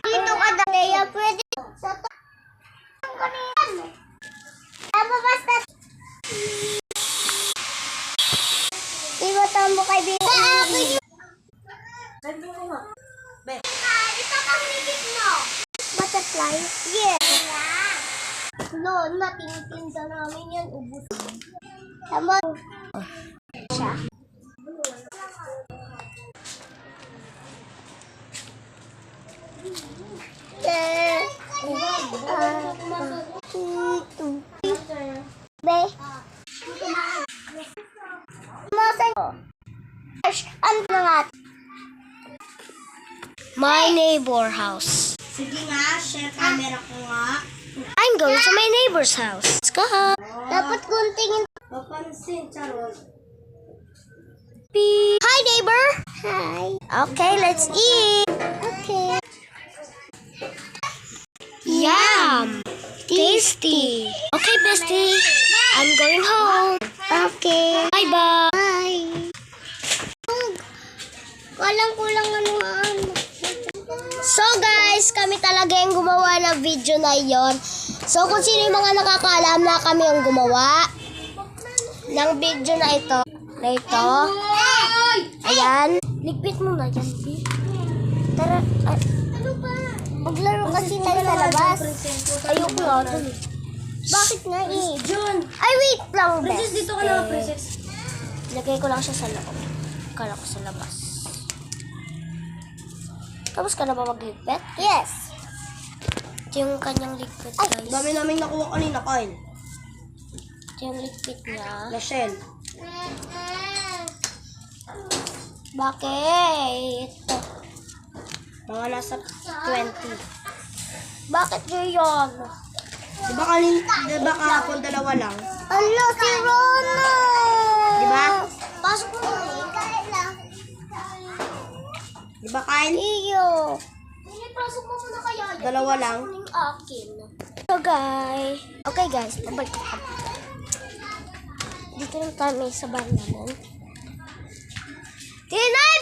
Dito ka na, Leia. Pwede. Sa kanina. Tama basta. Iba tambo kay Bita. Ganda ko nga. Be. Ito kang higit mo. Butterfly? Yes. No, natinitinda namin yan. Ubus. Tama. Siya. Be. Ano nga? My neighbor house. Sige nga, share camera ko nga. I'm going to my neighbor's house. Let's go. Dapat kuntingin. Papansin, charot. Hi, neighbor. Hi. Okay, let's eat. Okay. Yum. Tasty. Okay, bestie. I'm going home. Okay. Bye-bye. Bye. Kulang ano. So guys, kami talaga yung gumawa ng video na yon. So kung sino yung mga nakakaalam na kami yung gumawa ng video na ito. Ayan. Ligpit mo na yan, B. Tara. Ano ba? Maglaro kasi tayo sa labas. Ayoko nga dun. Bakit nga eh? Jun! Ay, wait lang, Princess, best. dito ka na, princess. Lagay ko lang siya sa loob. Kala ko sa labas. Tapos ka na ba magligpit? Yes. Ito yung kanyang ligpit, guys. Dami namin nakuha kanina, Kyle. Ito yung ligpit niya. Lachelle. Bakit? Mga nasa 20. Bakit yun? Diba kahapon dalawa lang? Ano, si Rona! Diba? Pasok mo na. Kain lang. Diba, Kyle? Iyo. Pasok mo muna kaya. Dalawa lang. Yung akin. So guys. Okay guys, babalik ko. Dito lang kami sa bahay namin. Tinay!